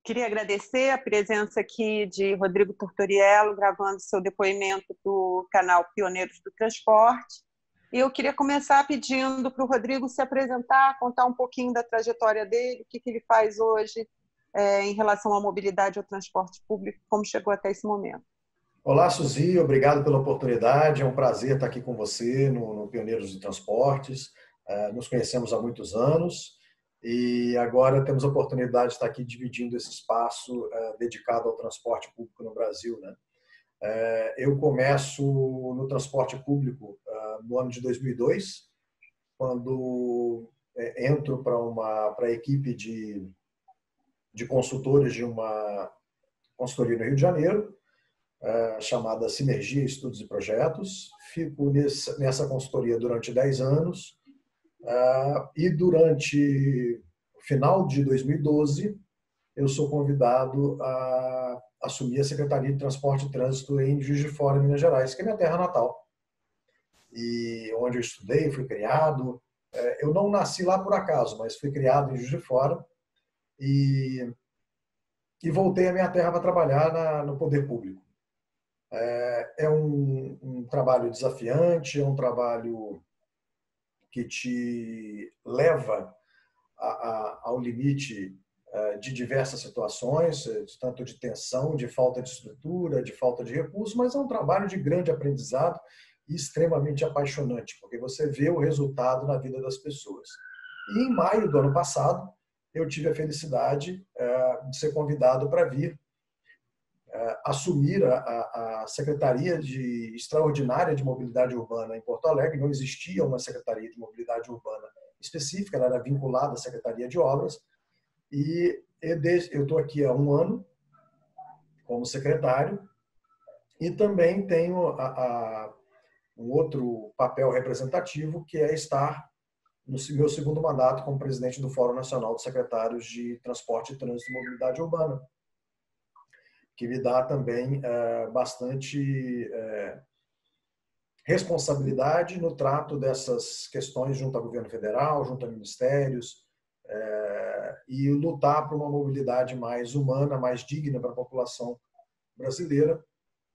Queria agradecer a presença aqui de Rodrigo Tortoriello, gravando seu depoimento do canal Pioneiros do Transporte. E eu queria começar pedindo para o Rodrigo se apresentar, contar um pouquinho da trajetória dele, o que ele faz hoje em relação à mobilidade e ao transporte público, como chegou até esse momento. Olá, Suzy, obrigado pela oportunidade. É um prazer estar aqui com você no Pioneiros do Transportes. Nos conhecemos há muitos anos e agora temos a oportunidade de estar aqui dividindo esse espaço dedicado ao transporte público no Brasil, né? Eu começo no transporte público no ano de 2002, quando entro para a equipe de consultores de uma consultoria no Rio de Janeiro, chamada Sinergia Estudos e Projetos. Fico nessa consultoria durante 10 anos e durante o final de 2012 eu sou convidado a assumir a Secretaria de Transporte e Trânsito em Juiz de Fora, Minas Gerais, que é minha terra natal, e onde eu estudei, fui criado. Eu não nasci lá por acaso, mas fui criado em Juiz de Fora e voltei à minha terra para trabalhar no poder público. É um trabalho desafiante, é um trabalho que te leva ao limite de diversas situações, tanto de tensão, de falta de estrutura, de falta de recursos, mas é um trabalho de grande aprendizado e extremamente apaixonante, porque você vê o resultado na vida das pessoas. E em maio do ano passado, eu tive a felicidade de ser convidado para vir assumir a Secretaria Extraordinária de Mobilidade Urbana em Porto Alegre. Não existia uma Secretaria de Mobilidade Urbana específica, ela era vinculada à Secretaria de Obras. E eu estou aqui há um ano como secretário e também tenho um outro papel representativo, que é estar no meu segundo mandato como presidente do Fórum Nacional dos Secretários de Transporte, Trânsito e Mobilidade Urbana, que me dá também bastante responsabilidade no trato dessas questões junto ao governo federal, junto a ministérios, e lutar por uma mobilidade mais humana, mais digna para a população brasileira,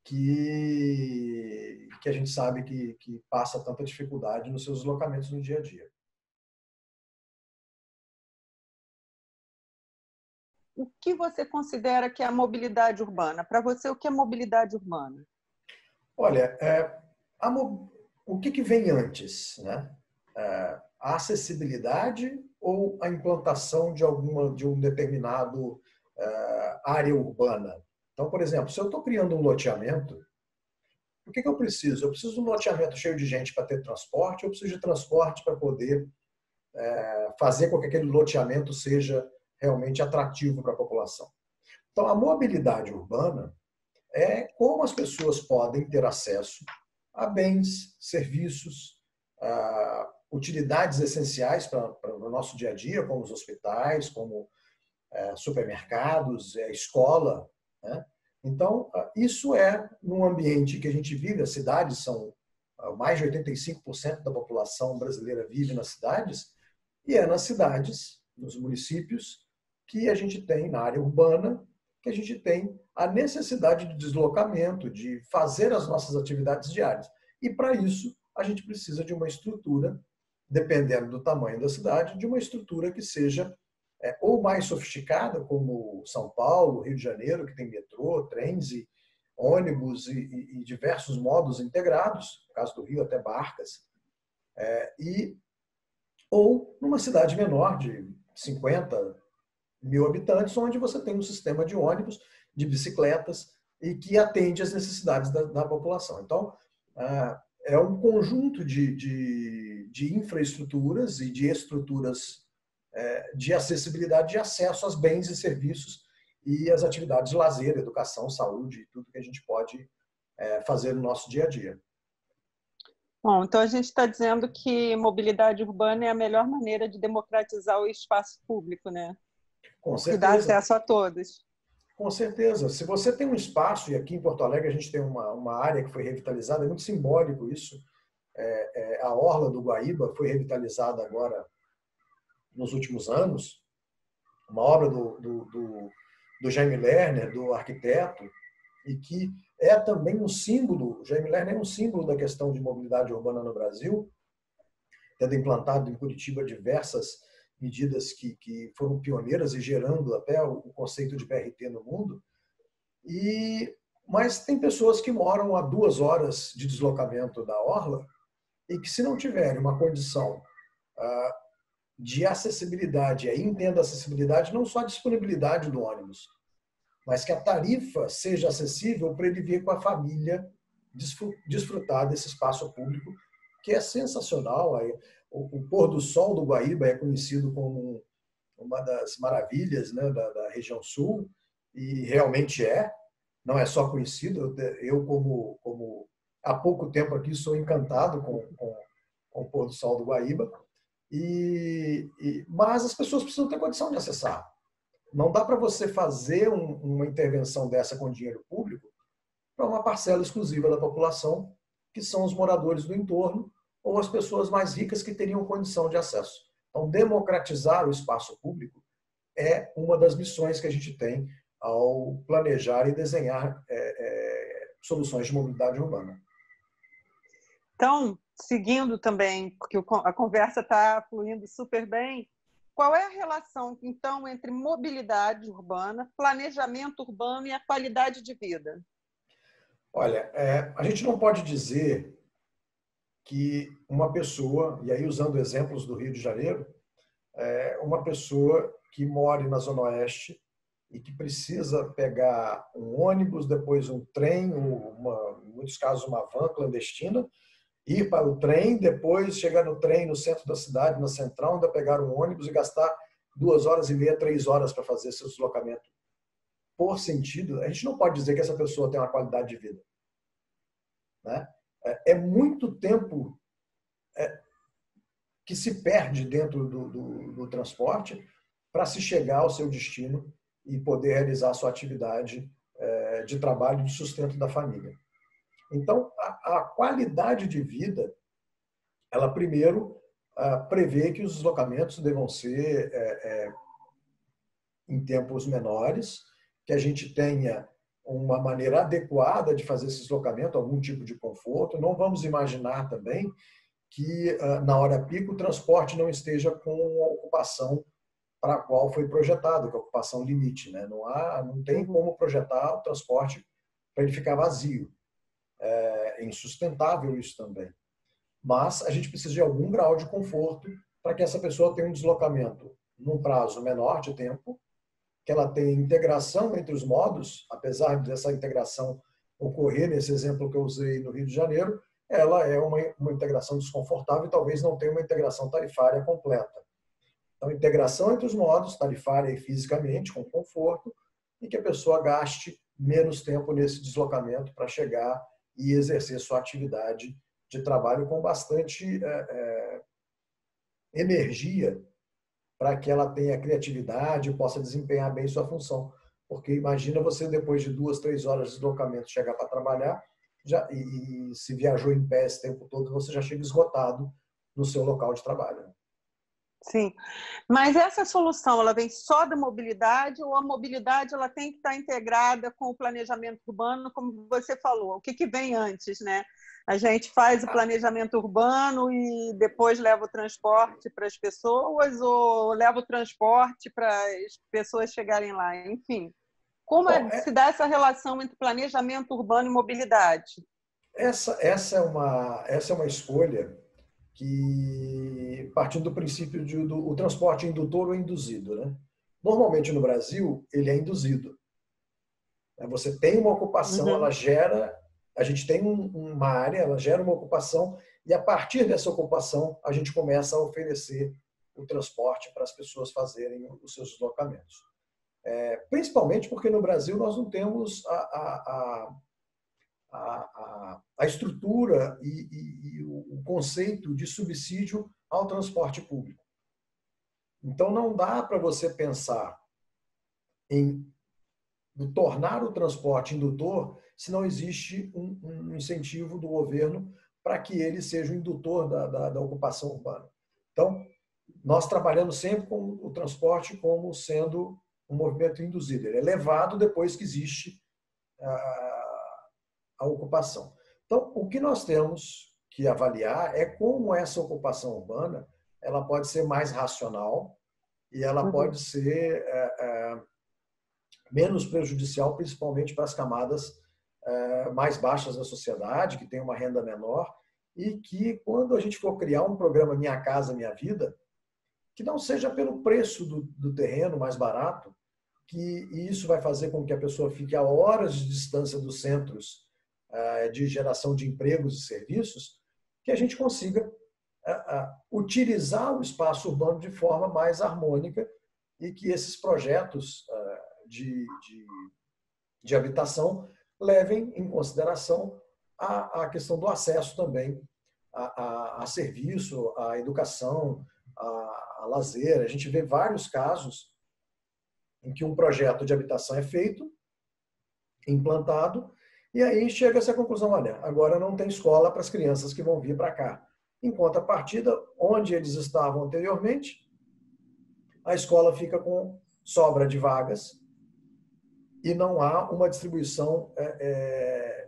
que a gente sabe que passa tanta dificuldade nos seus deslocamentos no dia a dia. O que você considera que é a mobilidade urbana? Para você, o que é mobilidade urbana? Olha, o que vem antes, né? A acessibilidade ou a implantação de um determinado área urbana? Então, por exemplo, se eu estou criando um loteamento, o que eu preciso? Eu preciso de um loteamento cheio de gente para ter transporte, eu preciso de transporte para poder fazer com que aquele loteamento seja realmente atrativo para a população. Então, a mobilidade urbana é como as pessoas podem ter acesso a bens, serviços, utilidades essenciais para o nosso dia a dia, como os hospitais, como supermercados, escola, né? Então, isso é num ambiente que a gente vive. As cidades são mais de 85% da população brasileira vive nas cidades, e é nas cidades, nos municípios, que a gente tem, na área urbana, que a gente tem a necessidade de deslocamento, de fazer as nossas atividades diárias. E, para isso, a gente precisa de uma estrutura, dependendo do tamanho da cidade, de uma estrutura que seja ou mais sofisticada, como São Paulo, Rio de Janeiro, que tem metrô, trens e ônibus e diversos modos integrados, no caso do Rio, até barcas, ou numa cidade menor, de 50 mil habitantes, onde você tem um sistema de ônibus, de bicicletas, e que atende às necessidades da população. Então, é um conjunto de infraestruturas e de estruturas de acessibilidade, de acesso aos bens e serviços e às atividades de lazer, educação, saúde, tudo que a gente pode fazer no nosso dia a dia. Bom, então a gente está dizendo que mobilidade urbana é a melhor maneira de democratizar o espaço público, né? Com Que dá certeza. acesso a todos. Com certeza. Se você tem um espaço, e aqui em Porto Alegre a gente tem uma área que foi revitalizada, é muito simbólico isso. A Orla do Guaíba foi revitalizada agora nos últimos anos, uma obra do do Jaime Lerner, do arquiteto, e que é também um símbolo, o Jaime Lerner é um símbolo da questão de mobilidade urbana no Brasil, tendo implantado em Curitiba diversas medidas que foram pioneiras e gerando até o conceito de BRT no mundo. Mas tem pessoas que moram a 2 horas de deslocamento da orla e que, se não tiverem uma condição de acessibilidade, aí entendo acessibilidade não só a disponibilidade do ônibus, mas que a tarifa seja acessível para ele vir com a família desfrutar desse espaço público, que é sensacional. O pôr do sol do Guaíba é conhecido como uma das maravilhas, né, da região sul, e realmente é, não é só conhecido. Eu como há pouco tempo aqui, sou encantado com o pôr do sol do Guaíba, mas as pessoas precisam ter condição de acessar. Não dá para você fazer uma intervenção dessa com dinheiro público para uma parcela exclusiva da população, que são os moradores do entorno ou as pessoas mais ricas que teriam condição de acesso. Então, democratizar o espaço público é uma das missões que a gente tem ao planejar e desenhar soluções de mobilidade urbana. Então, seguindo também, porque a conversa está fluindo super bem, qual é a relação, então, entre mobilidade urbana, planejamento urbano e a qualidade de vida? Olha, a gente não pode dizer que uma pessoa, e aí usando exemplos do Rio de Janeiro, uma pessoa que mora na Zona Oeste e que precisa pegar um ônibus, depois um trem, em muitos casos uma van clandestina, ir para o trem, depois chegar no trem no centro da cidade, na central, ainda pegar um ônibus e gastar 2 horas e meia, 3 horas para fazer seu deslocamento por sentido. A gente não pode dizer que essa pessoa tem uma qualidade de vida, né? É muito tempo que se perde dentro do transporte para se chegar ao seu destino e poder realizar a sua atividade de trabalho e de sustento da família. Então, a qualidade de vida, ela primeiro prevê que os deslocamentos devam ser em tempos menores, que a gente tenha uma maneira adequada de fazer esse deslocamento, algum tipo de conforto. Não vamos imaginar também que na hora pico o transporte não esteja com a ocupação para a qual foi projetado, que é a ocupação limite, né? Não tem como projetar o transporte para ele ficar vazio. É insustentável isso também. Mas a gente precisa de algum grau de conforto para que essa pessoa tenha um deslocamento num prazo menor de tempo, que ela tenha integração entre os modos, apesar dessa integração ocorrer, nesse exemplo que eu usei no Rio de Janeiro, ela é uma integração desconfortável e talvez não tenha uma integração tarifária completa. Então, integração entre os modos, tarifária e fisicamente, com conforto, e que a pessoa gaste menos tempo nesse deslocamento para chegar e exercer sua atividade de trabalho com bastante energia, para que ela tenha criatividade e possa desempenhar bem sua função. Porque imagina você, depois de 2, 3 horas de deslocamento, chegar para trabalhar, e se viajou em pé esse tempo todo, você já chega esgotado no seu local de trabalho. Sim, mas essa solução, ela vem só da mobilidade ou a mobilidade ela tem que estar integrada com o planejamento urbano, como você falou? O que vem antes, né? A gente faz o planejamento urbano e depois leva o transporte para as pessoas ou leva o transporte para as pessoas chegarem lá? Enfim, como se dá essa relação entre planejamento urbano e mobilidade? Essa é uma escolha que, partindo do princípio o transporte indutor ou induzido, né? Normalmente no Brasil, ele é induzido. Você tem uma ocupação, ela gera, a gente tem uma área, ela gera uma ocupação, e a partir dessa ocupação, a gente começa a oferecer o transporte para as pessoas fazerem os seus deslocamentos. Principalmente porque no Brasil nós não temos a estrutura e o conceito de subsídio ao transporte público. Então, não dá para você pensar em tornar o transporte indutor se não existe um incentivo do governo para que ele seja o indutor da ocupação urbana. Então, nós trabalhamos sempre com o transporte como sendo um movimento induzido, ele é levado depois que existe a ocupação. Então, o que nós temos que avaliar é como essa ocupação urbana ela pode ser mais racional e ela pode ser menos prejudicial, principalmente para as camadas mais baixas da sociedade, que têm uma renda menor, e que, quando a gente for criar um programa Minha Casa Minha Vida, que não seja pelo preço do terreno mais barato, e isso vai fazer com que a pessoa fique a horas de distância dos centros de geração de empregos e serviços, que a gente consiga utilizar o espaço urbano de forma mais harmônica e que esses projetos de habitação levem em consideração a questão do acesso também a serviço, a educação, a lazer. A gente vê vários casos em que um projeto de habitação é feito, implantado, e aí chega essa conclusão: olha, agora não tem escola para as crianças que vão vir para cá. Em contrapartida, onde eles estavam anteriormente, a escola fica com sobra de vagas e não há uma distribuição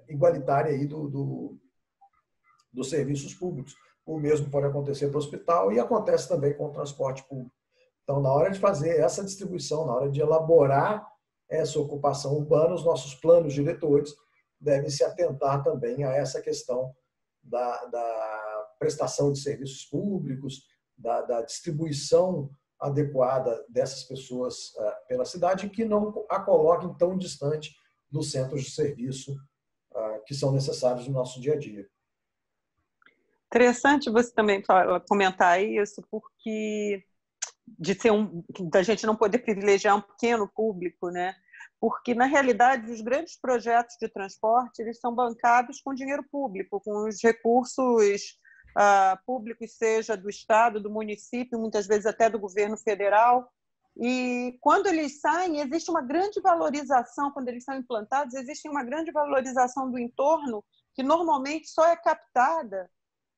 igualitária aí dos serviços públicos. O mesmo pode acontecer para o hospital e acontece também com o transporte público. Então, na hora de fazer essa distribuição, na hora de elaborar essa ocupação urbana, os nossos planos diretores devem se atentar também a essa questão da prestação de serviços públicos, da distribuição adequada dessas pessoas pela cidade, que não a coloquem tão distante dos centros de serviço que são necessários no nosso dia a dia. Interessante você também comentar isso, porque da gente não poder privilegiar um pequeno público, né? Porque, na realidade, os grandes projetos de transporte eles são bancados com dinheiro público, com os recursos públicos, seja do Estado, do município, muitas vezes até do governo federal. E, quando eles saem, existe uma grande valorização, quando eles são implantados, existe uma grande valorização do entorno, que normalmente só é captada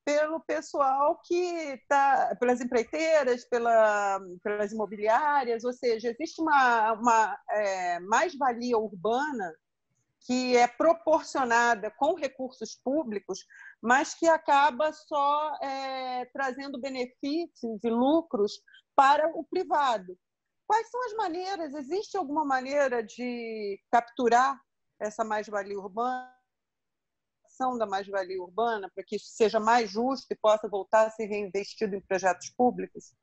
pelo pessoal que está, pelas empreiteiras, pelas imobiliárias, ou seja, existe uma mais-valia urbana que é proporcionada com recursos públicos, mas que acaba só trazendo benefícios e lucros para o privado. Quais são as maneiras? Existe alguma maneira de capturar essa mais-valia urbana? Da mais-valia urbana, para que isso seja mais justo e possa voltar a ser reinvestido em projetos públicos?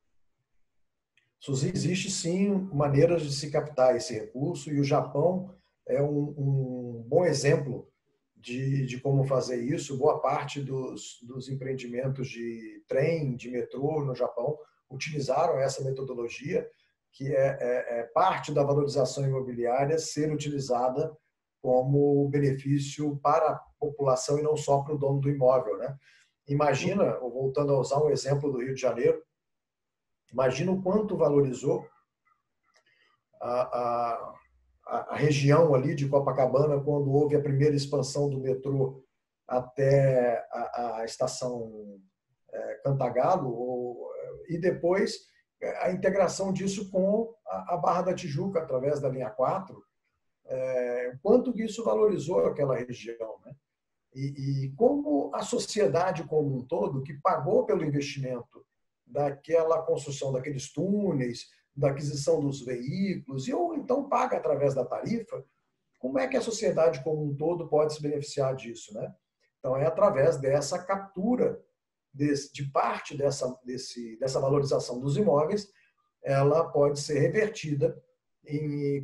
Suzy, existe sim maneiras de se captar esse recurso, e o Japão é um bom exemplo de como fazer isso. Boa parte dos empreendimentos de trem, de metrô no Japão utilizaram essa metodologia, que é parte da valorização imobiliária ser utilizada como benefício para a população e não só para o dono do imóvel, né? Imagina, voltando a usar um exemplo do Rio de Janeiro, imagina o quanto valorizou a região ali de Copacabana quando houve a primeira expansão do metrô até a estação Cantagalo, e depois a integração disso com a Barra da Tijuca através da linha 4, quanto que isso valorizou aquela região, né? E como a sociedade como um todo, que pagou pelo investimento daquela construção daqueles túneis, da aquisição dos veículos, ou então paga através da tarifa, como é que a sociedade como um todo pode se beneficiar disso, né? Então, é através dessa captura de parte dessa valorização dos imóveis, ela pode ser revertida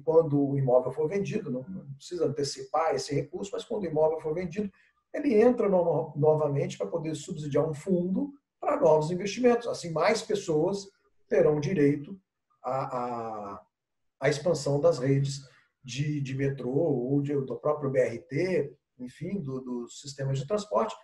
quando o imóvel for vendido. Não precisa antecipar esse recurso, mas quando o imóvel for vendido, ele entra novamente para poder subsidiar um fundo para novos investimentos. Assim, mais pessoas terão direito à expansão das redes de metrô ou do próprio BRT, enfim, dos sistemas de transporte.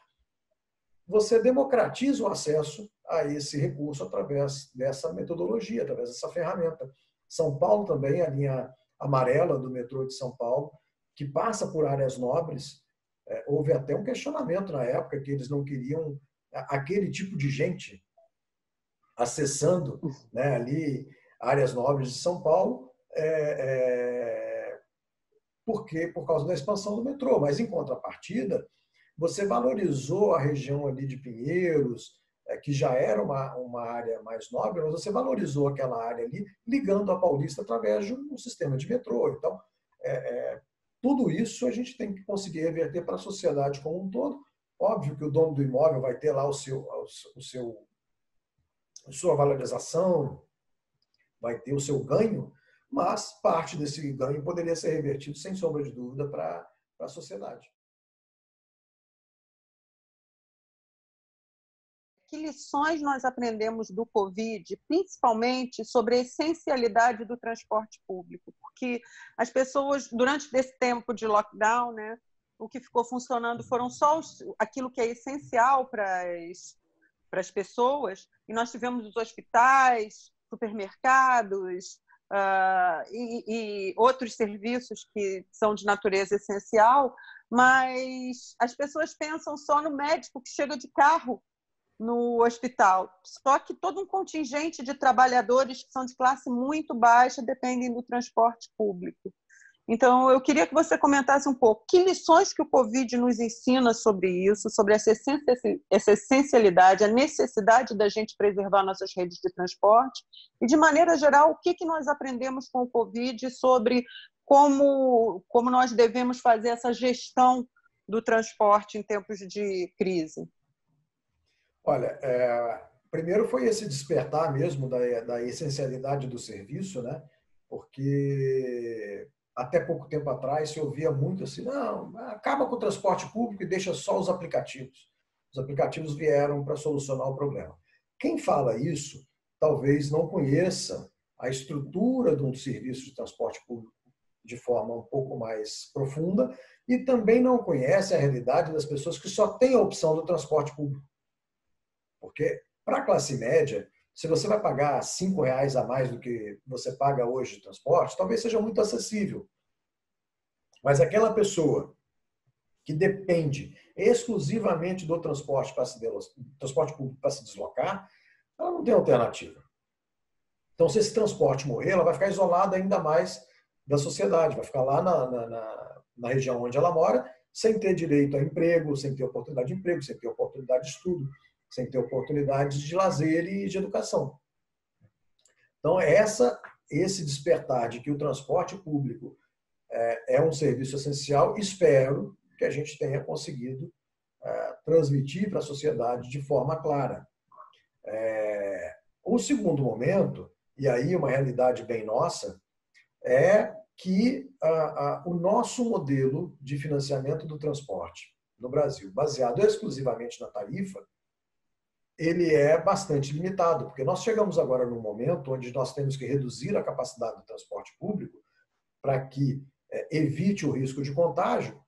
Você democratiza o acesso a esse recurso através dessa metodologia, através dessa ferramenta. São Paulo também, a linha amarela do metrô de São Paulo, que passa por áreas nobres. Houve até um questionamento na época que eles não queriam aquele tipo de gente acessando, né, ali áreas nobres de São Paulo, por causa da expansão do metrô. Mas, em contrapartida, você valorizou a região ali de Pinheiros, que já era uma área mais nobre, mas você valorizou aquela área ali, ligando a Paulista através de um sistema de metrô. Então, tudo isso a gente tem que conseguir reverter para a sociedade como um todo. Óbvio que o dono do imóvel vai ter lá a sua valorização, vai ter o seu ganho, mas parte desse ganho poderia ser revertido, sem sombra de dúvida, para a sociedade. Que lições nós aprendemos do Covid, principalmente sobre a essencialidade do transporte público? Porque as pessoas, durante esse tempo de lockdown, né, o que ficou funcionando foram só aquilo que é essencial para as pessoas, e nós tivemos os hospitais, supermercados e outros serviços que são de natureza essencial, mas as pessoas pensam só no médico que chega de carro no hospital. Só que todo um contingente de trabalhadores que são de classe muito baixa dependem do transporte público. Então, eu queria que você comentasse um pouco que lições que o Covid nos ensina sobre isso, sobre essa essencialidade, a necessidade da gente preservar nossas redes de transporte e, de maneira geral, o que nós aprendemos com o Covid sobre como nós devemos fazer essa gestão do transporte em tempos de crise. Olha, primeiro foi esse despertar mesmo da essencialidade do serviço, né? Porque até pouco tempo atrás se ouvia muito assim, não, acaba com o transporte público e deixa só os aplicativos. Os aplicativos vieram para solucionar o problema. Quem fala isso talvez não conheça a estrutura de um serviço de transporte público de forma um pouco mais profunda e também não conhece a realidade das pessoas que só têm a opção do transporte público. Porque, para a classe média, se você vai pagar R$ 5 a mais do que você paga hoje de transporte, talvez seja muito acessível. Mas aquela pessoa que depende exclusivamente do transporte público para se deslocar, ela não tem alternativa. Então, se esse transporte morrer, ela vai ficar isolada ainda mais da sociedade, vai ficar lá na região onde ela mora, sem ter direito a emprego, sem ter oportunidade de emprego, sem ter oportunidade de estudo, sem ter oportunidades de lazer e de educação. Então, esse despertar de que o transporte público é um serviço essencial, espero que a gente tenha conseguido transmitir para a sociedade de forma clara. O segundo momento, e aí uma realidade bem nossa, é que o nosso modelo de financiamento do transporte no Brasil, baseado exclusivamente na tarifa, ele é bastante limitado, porque nós chegamos agora num momento onde nós temos que reduzir a capacidade do transporte público para que evite o risco de contágio,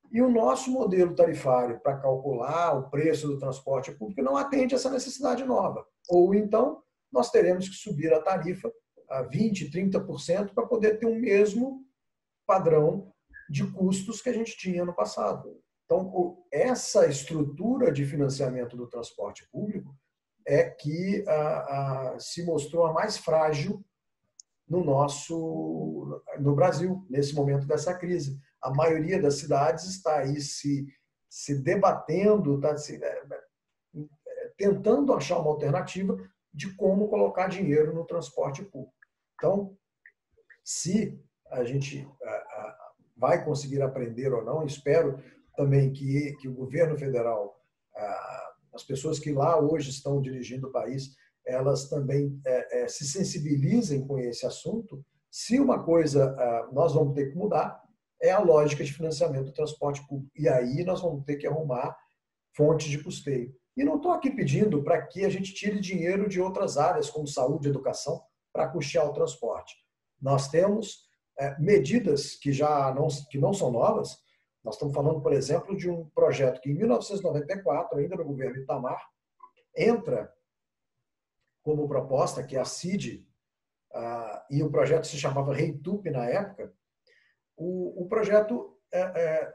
e o nosso modelo tarifário para calcular o preço do transporte público não atende essa necessidade nova. Ou então, nós teremos que subir a tarifa a 20%, 30% para poder ter o mesmo padrão de custos que a gente tinha no passado. Então, essa estrutura de financiamento do transporte público é que se mostrou a mais frágil no Brasil, nesse momento dessa crise. A maioria das cidades está aí se debatendo, tentando achar uma alternativa de como colocar dinheiro no transporte público. Então, se a gente vai conseguir aprender ou não, espero também que o governo federal, as pessoas que lá hoje estão dirigindo o país, elas também se sensibilizem com esse assunto. Se uma coisa nós vamos ter que mudar, é a lógica de financiamento do transporte público. E aí nós vamos ter que arrumar fontes de custeio. E não estou aqui pedindo para que a gente tire dinheiro de outras áreas, como saúde e educação, para custear o transporte. Nós temos medidas que não são novas. Nós estamos falando, por exemplo, de um projeto que, em 1994, ainda no governo Itamar, entra como proposta, que é a CID, e o projeto se chamava Reitup na época. O projeto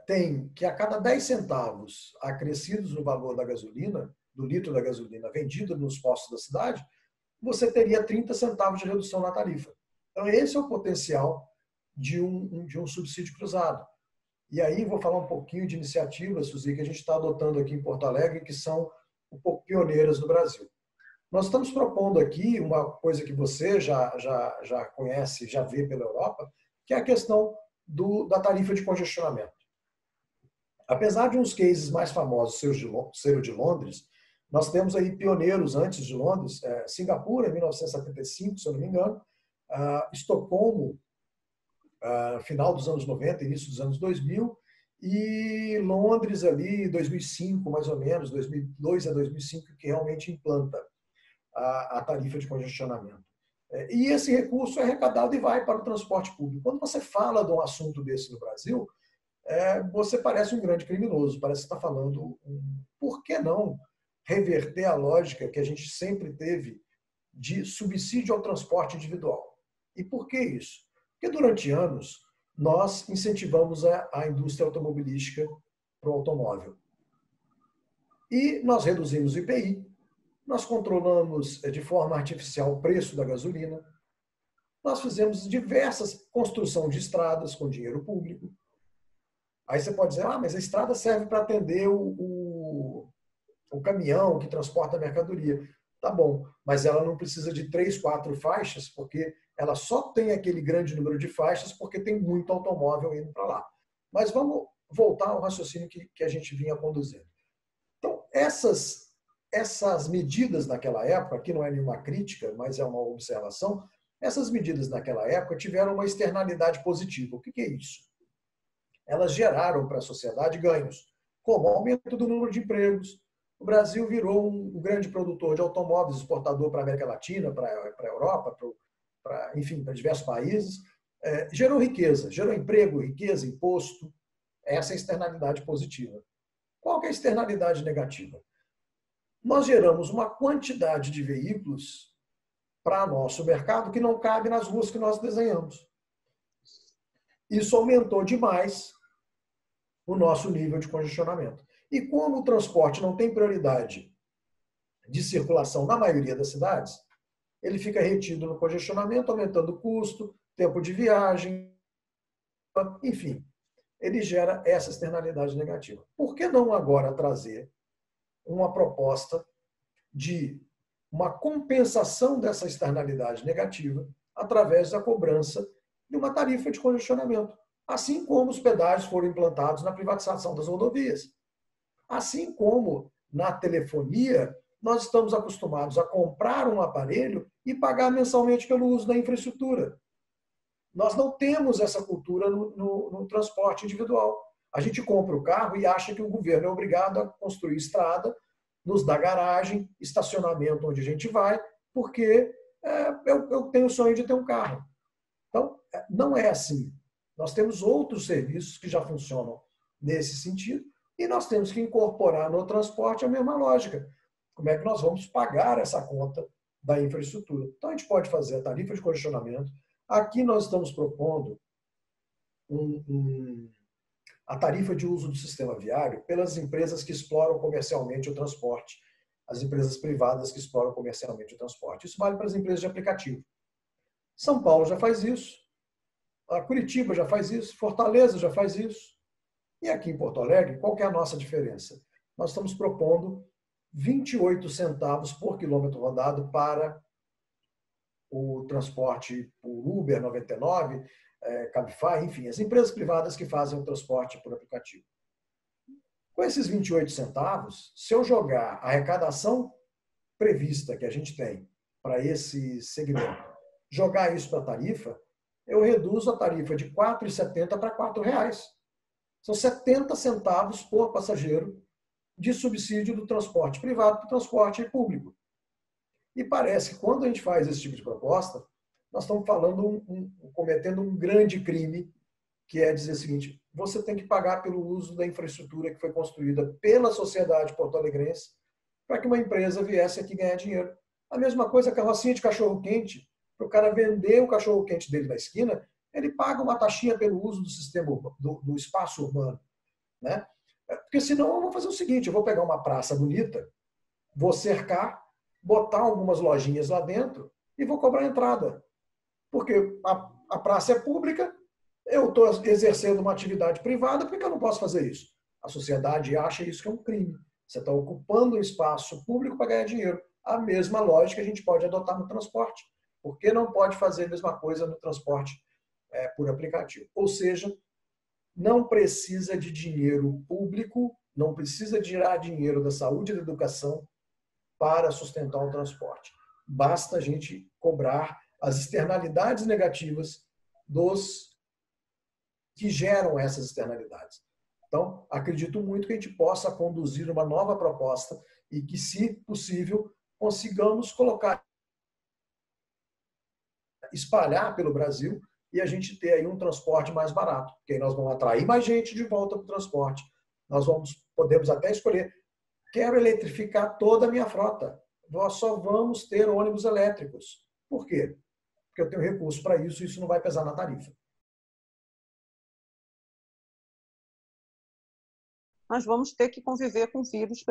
tem que a cada 10 centavos acrescidos no valor da gasolina, do litro da gasolina vendido nos postos da cidade, você teria 30 centavos de redução na tarifa. Então, esse é o potencial de um subsídio cruzado. E aí vou falar um pouquinho de iniciativas, Suzy, que a gente está adotando aqui em Porto Alegre, que são um pouco pioneiras no Brasil. Nós estamos propondo aqui uma coisa que você já conhece, já vê pela Europa, que é a questão da tarifa de congestionamento. Apesar de uns cases mais famosos ser o de Londres, nós temos aí pioneiros antes de Londres, Singapura, em 1975, se eu não me engano, Estocolmo, final dos anos 90, início dos anos 2000, e Londres ali, 2005, mais ou menos, 2002 a 2005, que realmente implanta a tarifa de congestionamento. E esse recurso é arrecadado e vai para o transporte público. Quando você fala de um assunto desse no Brasil, você parece um grande criminoso, parece que está falando, por que não reverter a lógica que a gente sempre teve de subsídio ao transporte individual? E por que isso? Porque durante anos nós incentivamos a indústria automobilística para o automóvel. E nós reduzimos o IPI, nós controlamos de forma artificial o preço da gasolina, nós fizemos diversas construções de estradas com dinheiro público. Aí você pode dizer, mas a estrada serve para atender o caminhão que transporta a mercadoria. Tá bom, mas ela não precisa de 3, 4 faixas, porque ela só tem aquele grande número de faixas porque tem muito automóvel indo para lá. Mas vamos voltar ao raciocínio que a gente vinha conduzindo. Então, essas medidas naquela época, aqui não é nenhuma crítica, mas é uma observação, essas medidas naquela época tiveram uma externalidade positiva. O que é isso? Elas geraram para a sociedade ganhos, como aumento do número de empregos. O Brasil virou um grande produtor de automóveis, exportador para a América Latina, para a Europa, enfim, para diversos países. Gerou riqueza, gerou emprego, riqueza, imposto. Essa é a externalidade positiva. Qual que é a externalidade negativa? Nós geramos uma quantidade de veículos para nosso mercado que não cabe nas ruas que nós desenhamos. Isso aumentou demais o nosso nível de congestionamento. E como o transporte não tem prioridade de circulação na maioria das cidades, ele fica retido no congestionamento, aumentando o custo, tempo de viagem, enfim, ele gera essa externalidade negativa. Por que não agora trazer uma proposta de uma compensação dessa externalidade negativa através da cobrança de uma tarifa de congestionamento, assim como os pedágios foram implantados na privatização das rodovias. Assim como na telefonia, nós estamos acostumados a comprar um aparelho e pagar mensalmente pelo uso da infraestrutura. Nós não temos essa cultura no transporte individual. A gente compra o carro e acha que o governo é obrigado a construir estrada, nos dá garagem, estacionamento onde a gente vai, porque eu tenho o sonho de ter um carro. Então, não é assim. Nós temos outros serviços que já funcionam nesse sentido e nós temos que incorporar no transporte a mesma lógica. Como é que nós vamos pagar essa conta da infraestrutura? Então, a gente pode fazer a tarifa de congestionamento. Aqui nós estamos propondo a tarifa de uso do sistema viário pelas empresas que exploram comercialmente o transporte, as empresas privadas que exploram comercialmente o transporte. Isso vale para as empresas de aplicativo. São Paulo já faz isso, a Curitiba já faz isso, Fortaleza já faz isso. E aqui em Porto Alegre, qual que é a nossa diferença? Nós estamos propondo 28 centavos por quilômetro rodado para o transporte por Uber 99, Cabify, enfim, as empresas privadas que fazem o transporte por aplicativo. Com esses 28 centavos, se eu jogar a arrecadação prevista que a gente tem para esse segmento, jogar isso para a tarifa, eu reduzo a tarifa de R$ 4,70 para R$ 4,00. São 70 centavos por passageiro de subsídio do transporte privado para o transporte público. E parece que quando a gente faz esse tipo de proposta, nós estamos falando, cometendo um grande crime, que é dizer o seguinte: você tem que pagar pelo uso da infraestrutura que foi construída pela sociedade porto-alegrense para que uma empresa viesse aqui ganhar dinheiro. A mesma coisa, a carrocinha de cachorro-quente, para o cara vender o cachorro-quente dele na esquina, ele paga uma taxinha pelo uso do sistema, do espaço urbano. Né? Porque senão eu vou fazer o seguinte: eu vou pegar uma praça bonita, vou cercar, botar algumas lojinhas lá dentro e vou cobrar a entrada. Porque a praça é pública, eu estou exercendo uma atividade privada, por que eu não posso fazer isso? A sociedade acha isso que é um crime. Você está ocupando um espaço público para ganhar dinheiro. A mesma lógica a gente pode adotar no transporte. Por que não pode fazer a mesma coisa no transporte por aplicativo? Ou seja, não precisa de dinheiro público, não precisa tirar dinheiro da saúde e da educação para sustentar o transporte. Basta a gente cobrar as externalidades negativas dos que geram essas externalidades. Então, acredito muito que a gente possa conduzir uma nova proposta e que, se possível, consigamos colocar, espalhar pelo Brasil e a gente ter aí um transporte mais barato, porque aí nós vamos atrair mais gente de volta para o transporte. Podemos até escolher, quero eletrificar toda a minha frota. Nós só vamos ter ônibus elétricos. Por quê? Porque eu tenho recurso para isso e isso não vai pesar na tarifa. Nós vamos ter que conviver com o vírus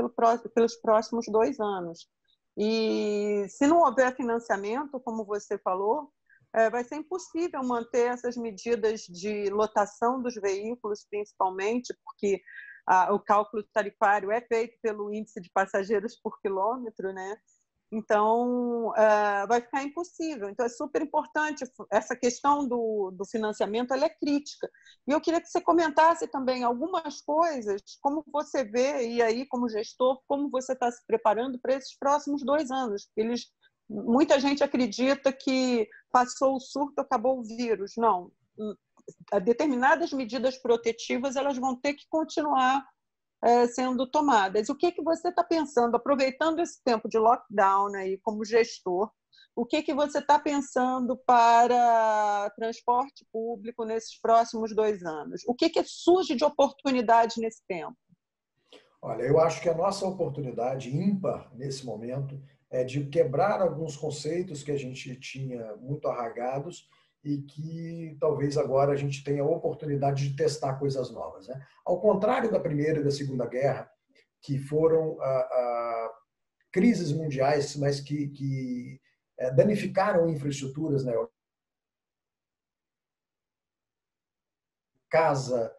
pelos próximos 2 anos. E se não houver financiamento, como você falou, vai ser impossível manter essas medidas de lotação dos veículos, principalmente, porque o cálculo tarifário é feito pelo índice de passageiros por quilômetro, né? Então, vai ficar impossível. Então, é super importante. Essa questão do financiamento, ela é crítica. E eu queria que você comentasse também algumas coisas, como você vê, e aí, como gestor, como você está se preparando para esses próximos 2 anos. Muita gente acredita que passou o surto, acabou o vírus. Não. Determinadas medidas protetivas, elas vão ter que continuar sendo tomadas. O que você está pensando, aproveitando esse tempo de lockdown aí como gestor, o que você está pensando para transporte público nesses próximos 2 anos? O que surge de oportunidade nesse tempo? Olha, eu acho que a nossa oportunidade ímpar nesse momento é de quebrar alguns conceitos que a gente tinha muito arraigados e que talvez agora a gente tenha a oportunidade de testar coisas novas, né? Ao contrário da Primeira e da Segunda Guerra, que foram crises mundiais, mas que danificaram infraestruturas, né? Casa,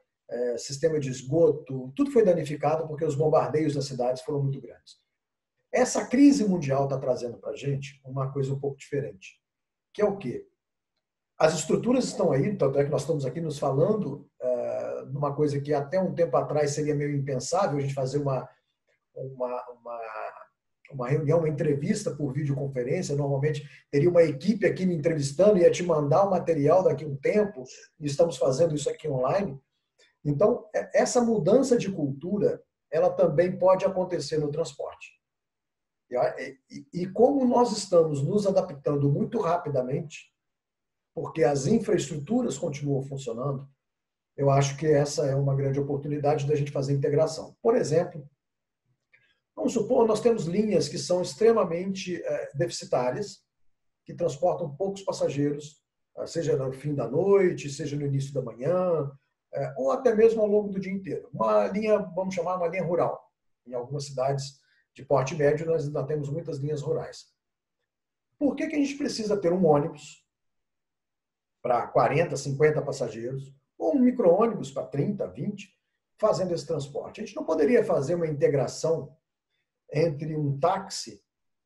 sistema de esgoto, tudo foi danificado porque os bombardeios das cidades foram muito grandes. Essa crise mundial está trazendo para a gente uma coisa um pouco diferente, que é o quê? As estruturas estão aí, tanto é que nós estamos aqui nos falando numa coisa que até um tempo atrás seria meio impensável, a gente fazer uma reunião, uma entrevista por videoconferência. Normalmente teria uma equipe aqui me entrevistando e ia te mandar o material daqui a um tempo, e estamos fazendo isso aqui online. Então, essa mudança de cultura, ela também pode acontecer no transporte. E como nós estamos nos adaptando muito rapidamente, porque as infraestruturas continuam funcionando, eu acho que essa é uma grande oportunidade da gente fazer integração. Por exemplo, vamos supor, nós temos linhas que são extremamente deficitárias, que transportam poucos passageiros, seja no fim da noite, seja no início da manhã, ou até mesmo ao longo do dia inteiro. Uma linha, vamos chamar uma linha rural. Em algumas cidades de porte médio, nós ainda temos muitas linhas rurais. Por que a gente precisa ter um ônibus para 40, 50 passageiros, ou um micro-ônibus para 30, 20, fazendo esse transporte? A gente não poderia fazer uma integração entre um táxi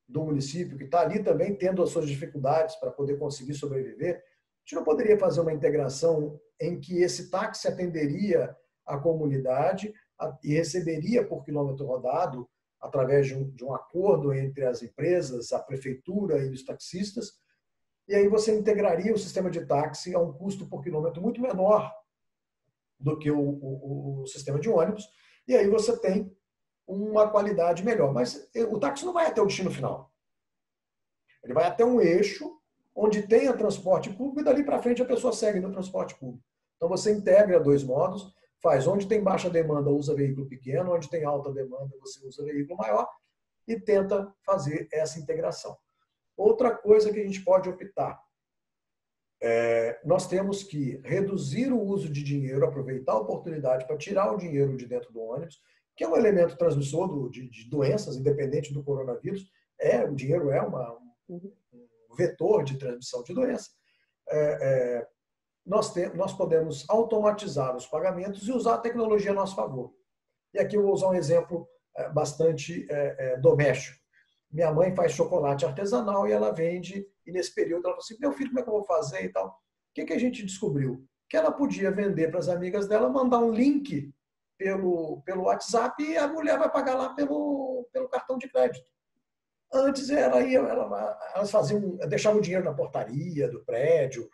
do município, que está ali também tendo as suas dificuldades para poder conseguir sobreviver? A gente não poderia fazer uma integração em que esse táxi atenderia a comunidade e receberia por quilômetro rodado, através de um acordo entre as empresas, a prefeitura e os taxistas, e aí você integraria o sistema de táxi a um custo por quilômetro muito menor do que o sistema de ônibus, e aí você tem uma qualidade melhor. Mas o táxi não vai até o destino final. Ele vai até um eixo onde tenha transporte público e dali para frente a pessoa segue no transporte público. Então você integra 2 modos, faz onde tem baixa demanda, usa veículo pequeno, onde tem alta demanda, você usa veículo maior e tenta fazer essa integração. Outra coisa que a gente pode optar, nós temos que reduzir o uso de dinheiro, aproveitar a oportunidade para tirar o dinheiro de dentro do ônibus, que é um elemento transmissor de doenças, independente do coronavírus. O dinheiro é um vetor de transmissão de doença. nós podemos automatizar os pagamentos e usar a tecnologia a nosso favor. E aqui eu vou usar um exemplo bastante doméstico. Minha mãe faz chocolate artesanal e ela vende, e nesse período ela falou assim, meu filho, como é que eu vou fazer e tal? O que a gente descobriu? Que ela podia vender para as amigas dela, mandar um link pelo WhatsApp e a mulher vai pagar lá pelo cartão de crédito. Antes elas faziam, deixavam o dinheiro na portaria do prédio,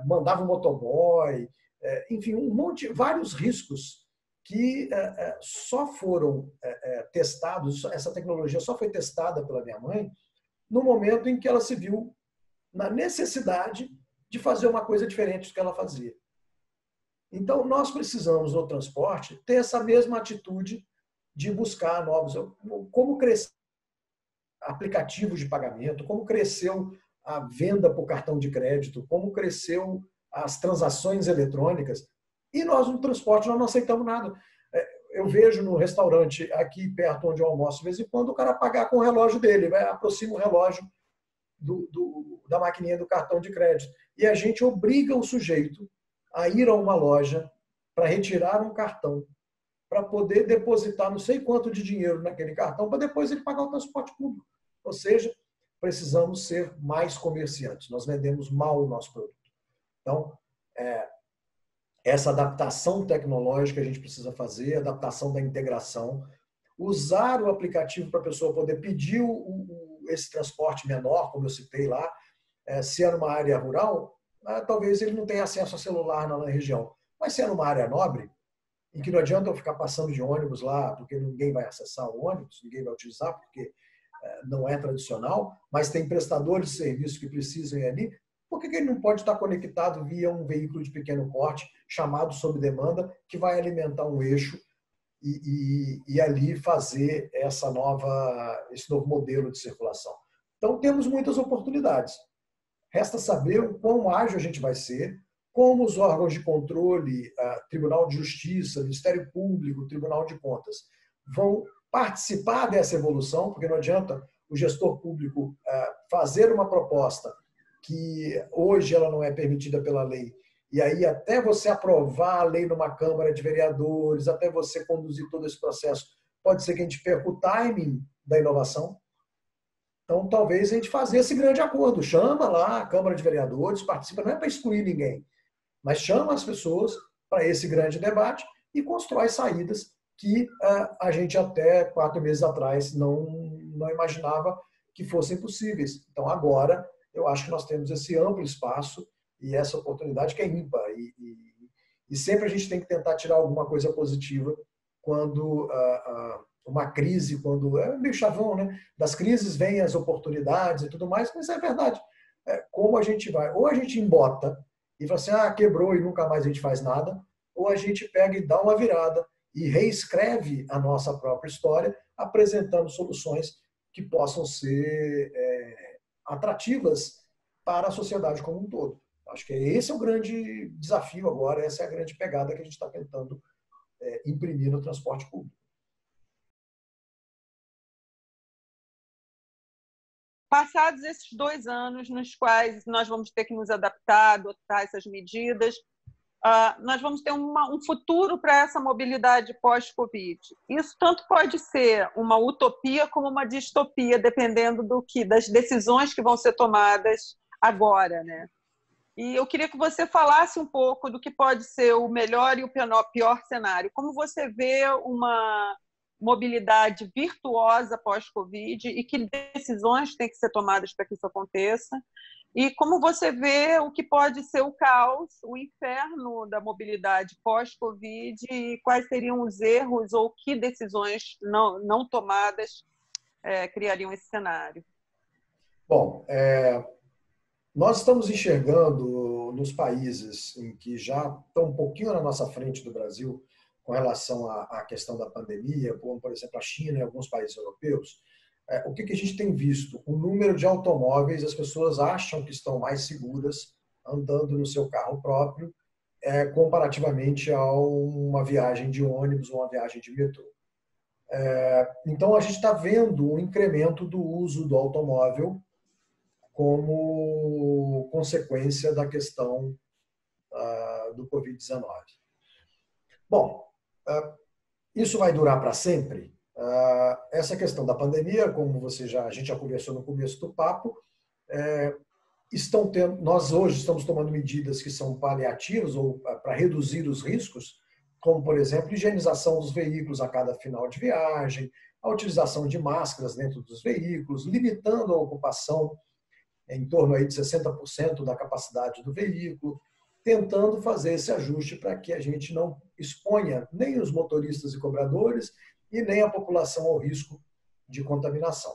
mandavam um motoboy, enfim, vários riscos que só foram testados, essa tecnologia só foi testada pela minha mãe no momento em que ela se viu na necessidade de fazer uma coisa diferente do que ela fazia. Então, nós precisamos, no transporte, ter essa mesma atitude de buscar novos... Como crescer aplicativos de pagamento, como cresceu a venda por cartão de crédito, como cresceu as transações eletrônicas. E nós, no transporte, nós não aceitamos nada. Eu vejo no restaurante aqui perto onde eu almoço, de vez em quando, o cara pagar com o relógio dele, aproxima o relógio da maquininha do cartão de crédito. E a gente obriga o sujeito a ir a uma loja para retirar um cartão, para poder depositar não sei quanto de dinheiro naquele cartão, para depois ele pagar o transporte público. Ou seja, precisamos ser mais comerciantes. Nós vendemos mal o nosso produto. Então, essa adaptação tecnológica a gente precisa fazer, adaptação da integração, usar o aplicativo para a pessoa poder pedir esse transporte menor, como eu citei lá, se é numa área rural, talvez ele não tenha acesso a celular na região. Mas se é numa área nobre, em que não adianta eu ficar passando de ônibus lá, porque ninguém vai acessar o ônibus, ninguém vai utilizar, porque não é tradicional, mas tem prestadores de serviço que precisam ir ali, por que ele não pode estar conectado via um veículo de pequeno porte, chamado sob demanda, que vai alimentar um eixo e ali fazer esse novo modelo de circulação? Então, temos muitas oportunidades. Resta saber o quão ágil a gente vai ser, como os órgãos de controle, Tribunal de Justiça, Ministério Público, Tribunal de Contas, vão participar dessa evolução, porque não adianta o gestor público fazer uma proposta que hoje ela não é permitida pela lei, e aí até você aprovar a lei numa Câmara de Vereadores, até você conduzir todo esse processo, pode ser que a gente perca o timing da inovação. Então, talvez a gente faça esse grande acordo, chama lá a Câmara de Vereadores, participa, não é para excluir ninguém, mas chama as pessoas para esse grande debate e constrói saídas que a gente até 4 meses atrás não imaginava que fossem possíveis. Então, agora, eu acho que nós temos esse amplo espaço e essa oportunidade que é ímpar. E sempre a gente tem que tentar tirar alguma coisa positiva quando uma crise, quando é meio chavão, né? Das crises vêm as oportunidades e tudo mais, mas é verdade. Como a gente vai? Ou a gente embota e fala assim, quebrou e nunca mais a gente faz nada, ou a gente pega e dá uma virada e reescreve a nossa própria história, apresentando soluções que possam ser atrativas para a sociedade como um todo. Acho que esse é o grande desafio agora, essa é a grande pegada que a gente está tentando imprimir no transporte público. Passados esses 2 anos nos quais nós vamos ter que nos adaptar, adotar essas medidas, nós vamos ter um futuro para essa mobilidade pós-Covid. Isso tanto pode ser uma utopia como uma distopia, dependendo das decisões que vão ser tomadas agora, né? E eu queria que você falasse um pouco do que pode ser o melhor e o pior cenário. Como você vê uma mobilidade virtuosa pós-Covid e que decisões têm que ser tomadas para que isso aconteça? E como você vê o que pode ser o caos, o inferno da mobilidade pós-Covid e quais seriam os erros ou que decisões não tomadas criariam esse cenário? Bom, nós estamos enxergando nos países em que já estão um pouquinho na nossa frente do Brasil com relação à questão da pandemia, como, por exemplo, a China e alguns países europeus, o que a gente tem visto? O número de automóveis, as pessoas acham que estão mais seguras andando no seu carro próprio, comparativamente a uma viagem de ônibus ou uma viagem de metrô. Então, a gente está vendo um incremento do uso do automóvel como consequência da questão do Covid-19. Bom, isso vai durar para sempre? Essa questão da pandemia, como a gente já conversou no começo do papo, nós hoje estamos tomando medidas que são paliativas ou para reduzir os riscos, como, por exemplo, higienização dos veículos a cada final de viagem, a utilização de máscaras dentro dos veículos, limitando a ocupação em torno aí de 60% da capacidade do veículo, tentando fazer esse ajuste para que a gente não exponha nem os motoristas e cobradores e nem a população ao risco de contaminação.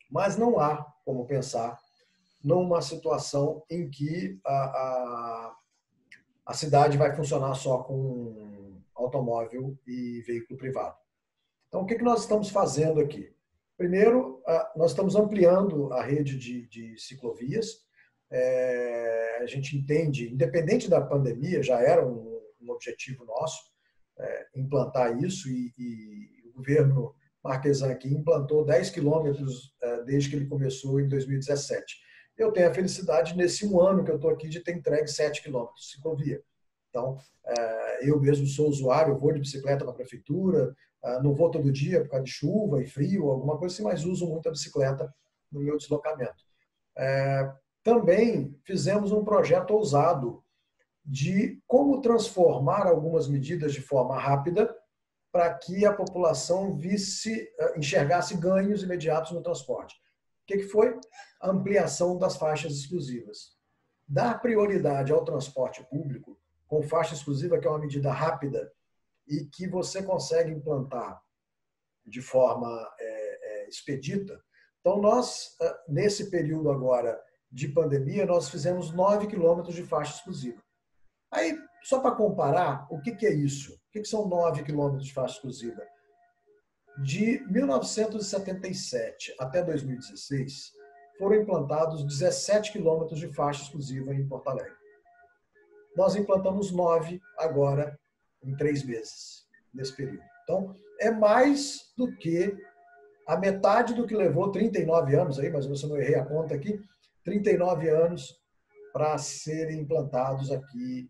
Mas não há como pensar numa situação em que a cidade vai funcionar só com automóvel e veículo privado. Então, o que nós estamos fazendo aqui? Primeiro, nós estamos ampliando a rede de ciclovias. A gente entende, independente da pandemia, já era um objetivo nosso implantar isso, e o governo Marquesan aqui implantou 10 quilômetros desde que ele começou em 2017. Eu tenho a felicidade, nesse um ano que eu estou aqui, de ter entregue 7 quilômetros de ciclovia. Então, eu mesmo sou usuário, vou de bicicleta para a prefeitura, não vou todo dia por causa de chuva e frio, alguma coisa assim, mas uso muito a bicicleta no meu deslocamento. Também fizemos um projeto ousado de como transformar algumas medidas de forma rápida para que a população enxergasse ganhos imediatos no transporte. O que foi? A ampliação das faixas exclusivas. Dar prioridade ao transporte público com faixa exclusiva, que é uma medida rápida e que você consegue implantar de forma expedita. Então, nós, nesse período agora de pandemia, nós fizemos 9 quilômetros de faixa exclusiva. Aí, só para comparar, o que é isso? O que são 9 quilômetros de faixa exclusiva? De 1977 até 2016, foram implantados 17 quilômetros de faixa exclusiva em Porto Alegre. Nós implantamos 9 agora, em 3 meses, nesse período. Então, é mais do que a metade do que levou 39 anos, aí, mas eu não errei a conta aqui, 39 anos para serem implantados aqui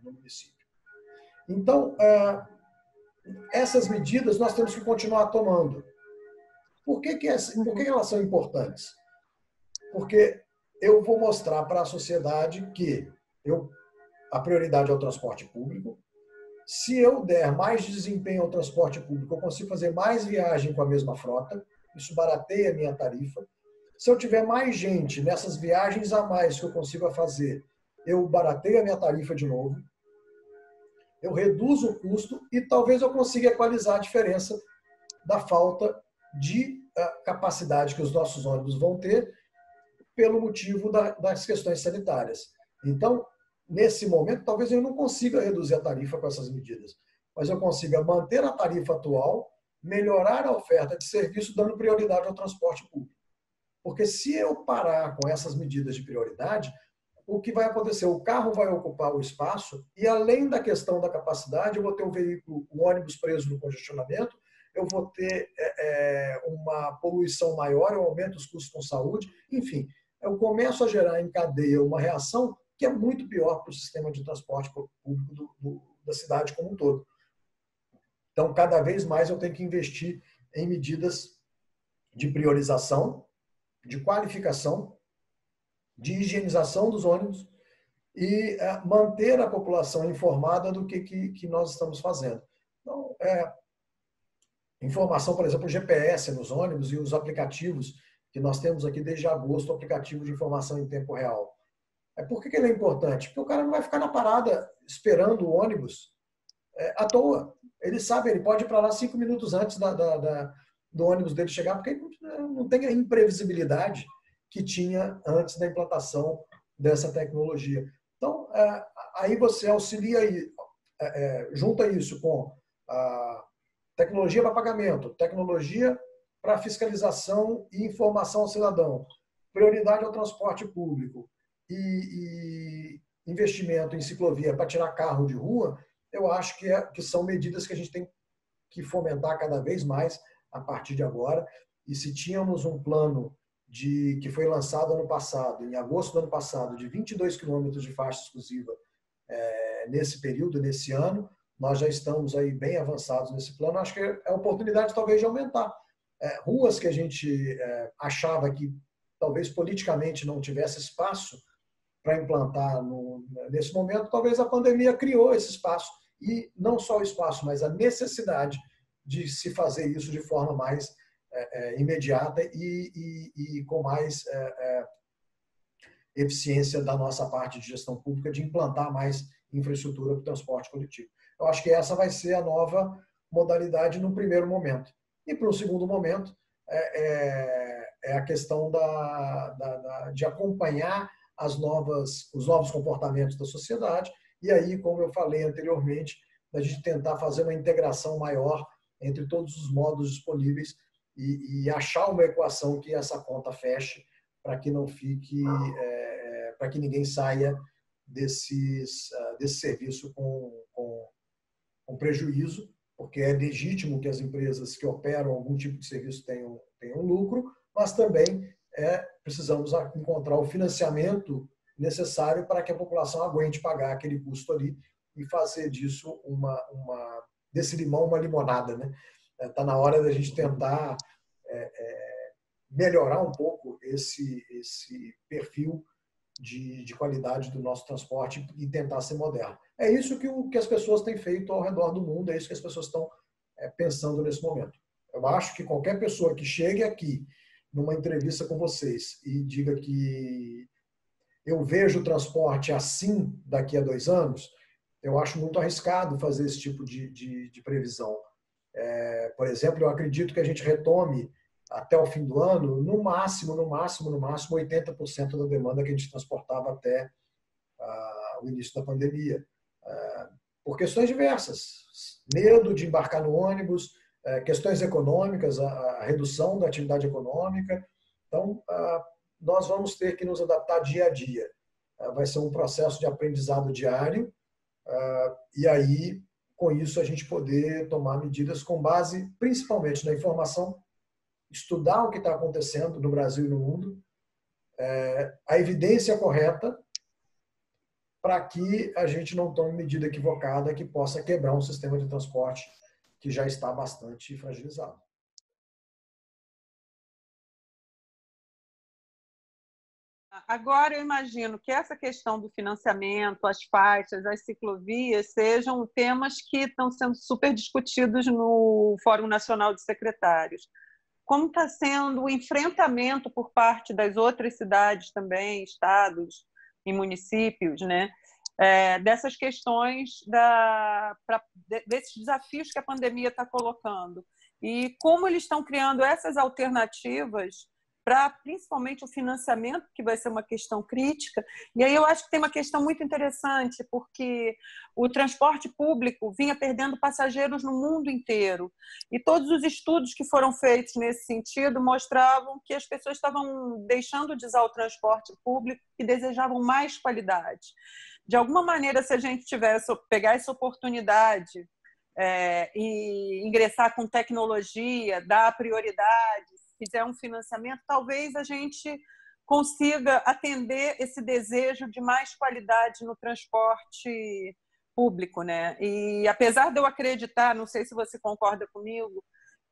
no município. Então, essas medidas nós temos que continuar tomando. Por que elas são importantes? Porque eu vou mostrar para a sociedade que a prioridade é o transporte público. Se eu der mais desempenho ao transporte público, eu consigo fazer mais viagem com a mesma frota, isso barateia a minha tarifa. Se eu tiver mais gente nessas viagens a mais que eu consigo fazer, eu barateio a minha tarifa de novo, eu reduzo o custo e talvez eu consiga equalizar a diferença da falta de capacidade que os nossos ônibus vão ter pelo motivo das questões sanitárias. Então, nesse momento, talvez eu não consiga reduzir a tarifa com essas medidas, mas eu consiga manter a tarifa atual, melhorar a oferta de serviço, dando prioridade ao transporte público. Porque se eu parar com essas medidas de prioridade, o que vai acontecer? O carro vai ocupar o espaço e, além da questão da capacidade, eu vou ter o ônibus preso no congestionamento, eu vou ter uma poluição maior, eu aumento os custos com saúde, enfim, eu começo a gerar em cadeia uma reação que é muito pior para o sistema de transporte público da cidade como um todo. Então, cada vez mais eu tenho que investir em medidas de priorização, de qualificação, de higienização dos ônibus e manter a população informada do que nós estamos fazendo. Então, informação, por exemplo, GPS nos ônibus e os aplicativos que nós temos aqui desde agosto, o aplicativo de informação em tempo real. Por que ele é importante? Porque o cara não vai ficar na parada esperando o ônibus à toa. Ele sabe, ele pode ir para lá 5 minutos antes do ônibus dele chegar, porque não tem a imprevisibilidade que tinha antes da implantação dessa tecnologia. Então, aí você auxilia, junta isso com a tecnologia para pagamento, tecnologia para fiscalização e informação ao cidadão, prioridade ao transporte público e investimento em ciclovia para tirar carro de rua, eu acho que são medidas que a gente tem que fomentar cada vez mais a partir de agora. E se tínhamos um plano que foi lançado ano passado, em agosto do ano passado, de 22 quilômetros de faixa exclusiva nesse período, nesse ano, nós já estamos aí bem avançados nesse plano. Acho que é a oportunidade talvez de aumentar. Ruas que a gente achava que talvez politicamente não tivesse espaço para implantar nesse momento, talvez a pandemia criou esse espaço. E não só o espaço, mas a necessidade de se fazer isso de forma mais imediata e com mais eficiência da nossa parte de gestão pública de implantar mais infraestrutura para o transporte coletivo. Eu acho que essa vai ser a nova modalidade no primeiro momento. E para o segundo momento é a questão de acompanhar os novos comportamentos da sociedade e aí, como eu falei anteriormente, a gente tentar fazer uma integração maior entre todos os modos disponíveis e achar uma equação que essa conta feche para que não fique, para que ninguém saia desse serviço com prejuízo, porque é legítimo que as empresas que operam algum tipo de serviço tenham lucro, mas também precisamos encontrar o financiamento necessário para que a população aguente pagar aquele custo ali e fazer disso desse limão uma limonada, né? Está na hora da gente tentar melhorar um pouco esse perfil de qualidade do nosso transporte e tentar ser moderno. É isso que as pessoas têm feito ao redor do mundo, é isso que as pessoas estão pensando nesse momento. Eu acho que qualquer pessoa que chegue aqui numa entrevista com vocês e diga que eu vejo o transporte assim daqui a 2 anos, eu acho muito arriscado fazer esse tipo de previsão. Por exemplo, eu acredito que a gente retome até o fim do ano, no máximo, 80% da demanda que a gente transportava até o início da pandemia. Por questões diversas. Medo de embarcar no ônibus, questões econômicas, a redução da atividade econômica. Então, nós vamos ter que nos adaptar dia a dia. Vai ser um processo de aprendizado diário e aí, com isso, a gente poder tomar medidas com base principalmente na informação, estudar o que está acontecendo no Brasil e no mundo, a evidência correta para que a gente não tome medida equivocada que possa quebrar um sistema de transporte que já está bastante fragilizado. Agora, eu imagino que essa questão do financiamento, as faixas, as ciclovias, sejam temas que estão sendo super discutidos no Fórum Nacional de Secretários. Como está sendo o enfrentamento por parte das outras cidades também, estados e municípios, né? Dessas questões, desses desafios que a pandemia está colocando. E como eles estão criando essas alternativas para, principalmente, o financiamento, que vai ser uma questão crítica. E aí eu acho que tem uma questão muito interessante, porque o transporte público vinha perdendo passageiros no mundo inteiro. E todos os estudos que foram feitos nesse sentido mostravam que as pessoas estavam deixando de usar o transporte público e desejavam mais qualidade. De alguma maneira, se a gente pegar essa oportunidade e ingressar com tecnologia, dar prioridade, fizer um financiamento, talvez a gente consiga atender esse desejo de mais qualidade no transporte público, né? E apesar de eu acreditar, não sei se você concorda comigo,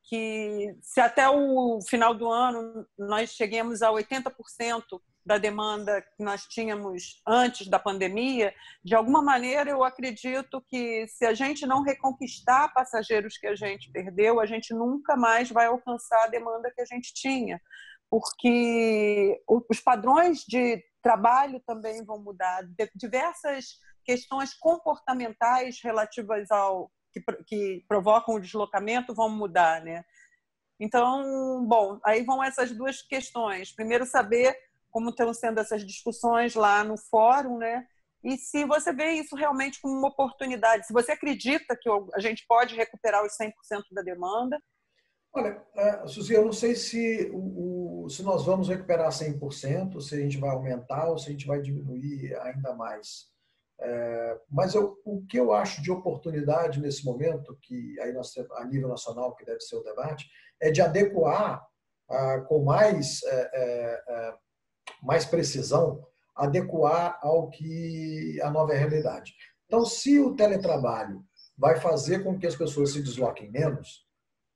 que se até o final do ano nós cheguemos a 80% da demanda que nós tínhamos antes da pandemia, de alguma maneira eu acredito que se a gente não reconquistar passageiros que a gente perdeu, a gente nunca mais vai alcançar a demanda que a gente tinha, porque os padrões de trabalho também vão mudar, diversas questões comportamentais relativas ao que provocam o deslocamento vão mudar, né? Então, bom, aí vão essas duas questões. Primeiro, saber como estão sendo essas discussões lá no fórum, né? E se você vê isso realmente como uma oportunidade, se você acredita que a gente pode recuperar os 100% da demanda. Olha, Suzy, eu não sei se nós vamos recuperar 100%, se a gente vai aumentar ou se a gente vai diminuir ainda mais. Mas o que eu acho de oportunidade nesse momento, que aí a nível nacional, que deve ser o debate, é de adequar com mais precisão, adequar ao que a nova realidade. Então, se o teletrabalho vai fazer com que as pessoas se desloquem menos,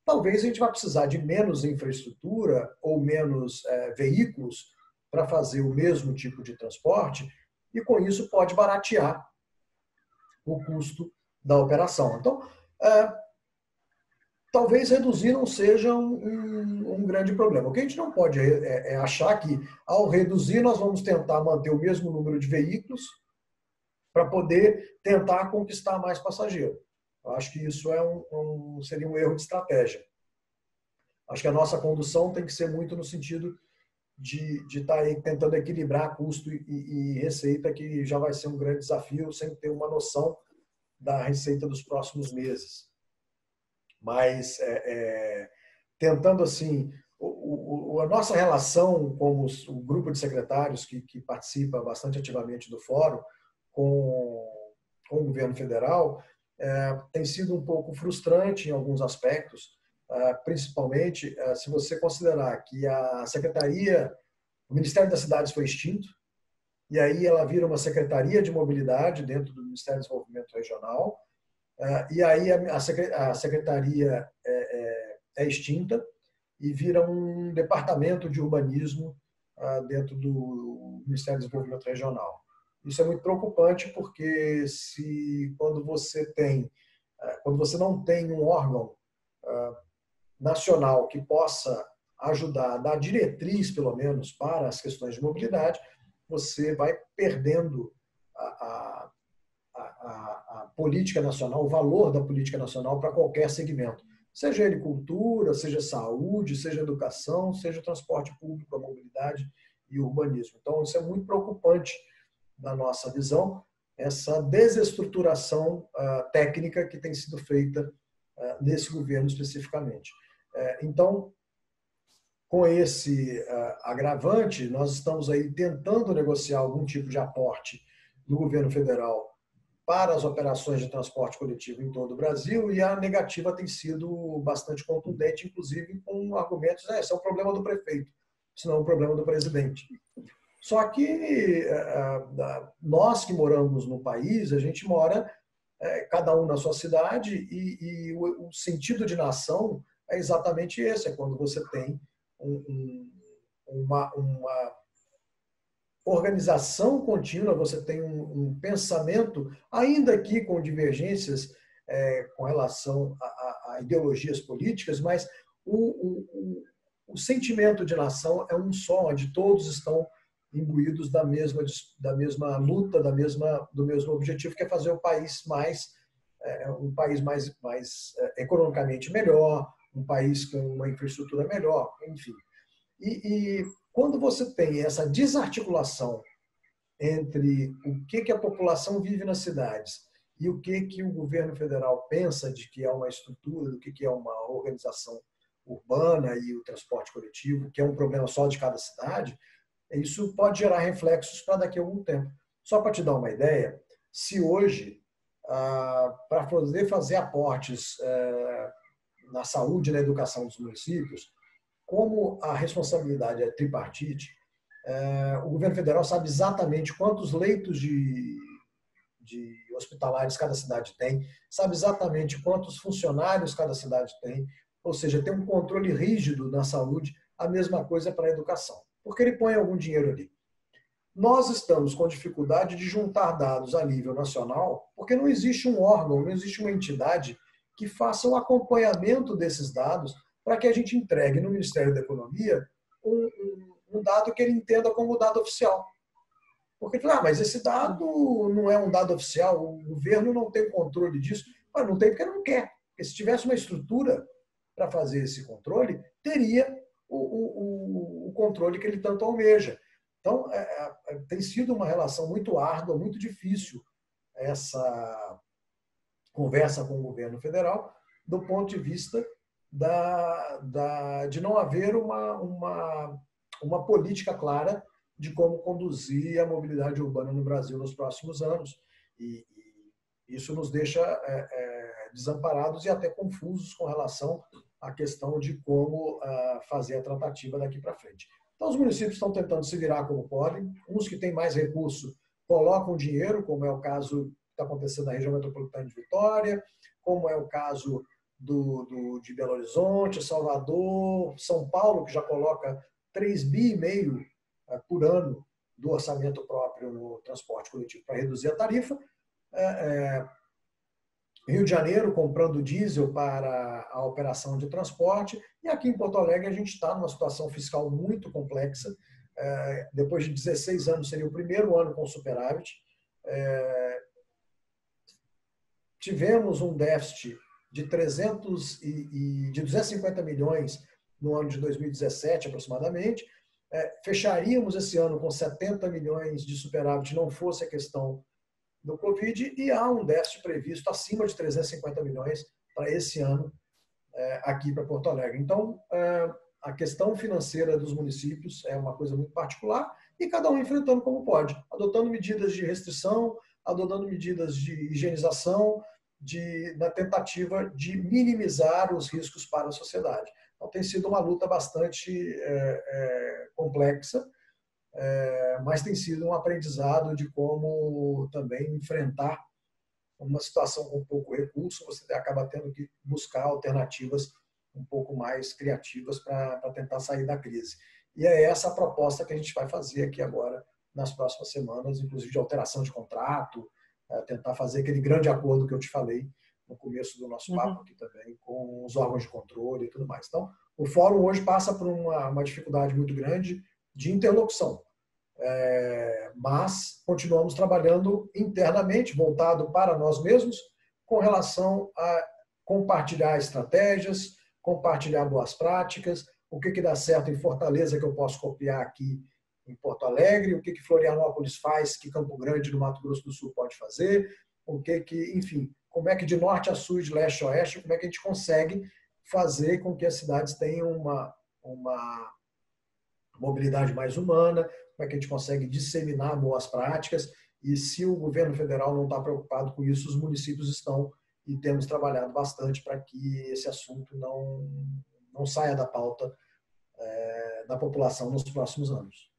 talvez a gente vá precisar de menos infraestrutura ou menos veículos para fazer o mesmo tipo de transporte, e com isso pode baratear o custo da operação. Então, talvez reduzir não seja um grande problema. O que a gente não pode é achar que, ao reduzir, nós vamos tentar manter o mesmo número de veículos para poder tentar conquistar mais passageiro. Eu acho que isso seria um erro de estratégia. Acho que a nossa condução tem que ser muito no sentido de estar aí tentando equilibrar custo e receita, que já vai ser um grande desafio, sem ter uma noção da receita dos próximos meses. Mas tentando assim, a nossa relação como o grupo de secretários que participa bastante ativamente do fórum com o governo federal tem sido um pouco frustrante em alguns aspectos, principalmente se você considerar que o Ministério das Cidades foi extinto, e aí ela vira uma Secretaria de Mobilidade dentro do Ministério do Desenvolvimento Regional, e aí a Secretaria é extinta e vira um Departamento de Urbanismo dentro do Ministério do Desenvolvimento Regional. Isso é muito preocupante, porque quando você não tem um órgão nacional que possa ajudar a dar diretriz, pelo menos, para as questões de mobilidade, você vai perdendo a política nacional, o valor da política nacional para qualquer segmento. Seja agricultura, seja saúde, seja educação, seja transporte público, a mobilidade e urbanismo. Então, isso é muito preocupante na nossa visão, essa desestruturação técnica que tem sido feita nesse governo especificamente. Então, com esse agravante, nós estamos aí tentando negociar algum tipo de aporte do governo federal para as operações de transporte coletivo em todo o Brasil, e a negativa tem sido bastante contundente, inclusive com argumentos, esse é um problema do prefeito, isso não é um problema do presidente. Só que nós que moramos no país, a gente mora cada um na sua cidade, e o sentido de nação é exatamente esse, é quando você tem uma organização contínua, você tem um pensamento, ainda que com divergências com relação a ideologias políticas, mas o sentimento de nação é um só, onde todos estão imbuídos da mesma luta, do mesmo objetivo, que é fazer o país um país mais economicamente melhor, um país com uma infraestrutura melhor, enfim. E quando você tem essa desarticulação entre o que a população vive nas cidades e o que o governo federal pensa de que é uma estrutura, do que é uma organização urbana e o transporte coletivo, que é um problema só de cada cidade, isso pode gerar reflexos para daqui a algum tempo. Só para te dar uma ideia, se hoje, para poder fazer aportes na saúde e na educação dos municípios, como a responsabilidade é tripartite, o governo federal sabe exatamente quantos leitos de hospitalares cada cidade tem, sabe exatamente quantos funcionários cada cidade tem, ou seja, tem um controle rígido na saúde, a mesma coisa para a educação, porque ele põe algum dinheiro ali. Nós estamos com dificuldade de juntar dados a nível nacional, porque não existe um órgão, não existe uma entidade que faça o acompanhamento desses dados para que a gente entregue no Ministério da Economia um dado que ele entenda como dado oficial. Porque, mas esse dado não é um dado oficial, o governo não tem controle disso. Mas não tem porque não quer. Porque se tivesse uma estrutura para fazer esse controle, teria o controle que ele tanto almeja. Então, tem sido uma relação muito árdua, muito difícil essa conversa com o governo federal, do ponto de vista de não haver uma política clara de como conduzir a mobilidade urbana no Brasil nos próximos anos. E isso nos deixa desamparados e até confusos com relação a questão de como fazer a tratativa daqui para frente. Então, os municípios estão tentando se virar como podem. Uns que têm mais recurso colocam dinheiro, como é o caso que está acontecendo na região metropolitana de Vitória, como é o caso de Belo Horizonte, Salvador, São Paulo, que já coloca 3,5 bi por ano do orçamento próprio no transporte coletivo para reduzir a tarifa. Rio de Janeiro comprando diesel para a operação de transporte, e aqui em Porto Alegre a gente está numa situação fiscal muito complexa. Depois de 16 anos, seria o primeiro ano com superávit. Tivemos um déficit de 250 milhões no ano de 2017, aproximadamente. Fecharíamos esse ano com 70 milhões de superávit, não fosse a questão do Covid, e há um déficit previsto acima de 350 milhões para esse ano aqui para Porto Alegre. Então, a questão financeira dos municípios é uma coisa muito particular e cada um enfrentando como pode, adotando medidas de restrição, adotando medidas de higienização, na tentativa de minimizar os riscos para a sociedade. Então, tem sido uma luta bastante complexa, mas tem sido um aprendizado de como também enfrentar uma situação com pouco recurso. Você acaba tendo que buscar alternativas um pouco mais criativas para tentar sair da crise. E é essa a proposta que a gente vai fazer aqui agora, nas próximas semanas, inclusive de alteração de contrato, tentar fazer aquele grande acordo que eu te falei no começo do nosso papo aqui também, com os órgãos de controle e tudo mais. Então, o fórum hoje passa por uma dificuldade muito grande de interlocução, mas continuamos trabalhando internamente, voltado para nós mesmos, com relação a compartilhar estratégias, compartilhar boas práticas, o que dá certo em Fortaleza que eu posso copiar aqui em Porto Alegre, o que Florianópolis faz que Campo Grande, no Mato Grosso do Sul, pode fazer, enfim, como é que de norte a sul, de leste a oeste, como é que a gente consegue fazer com que as cidades tenham uma mobilidade mais humana, como é que a gente consegue disseminar boas práticas, e se o governo federal não está preocupado com isso, os municípios estão, e temos trabalhado bastante para que esse assunto não saia da pauta da população nos próximos anos.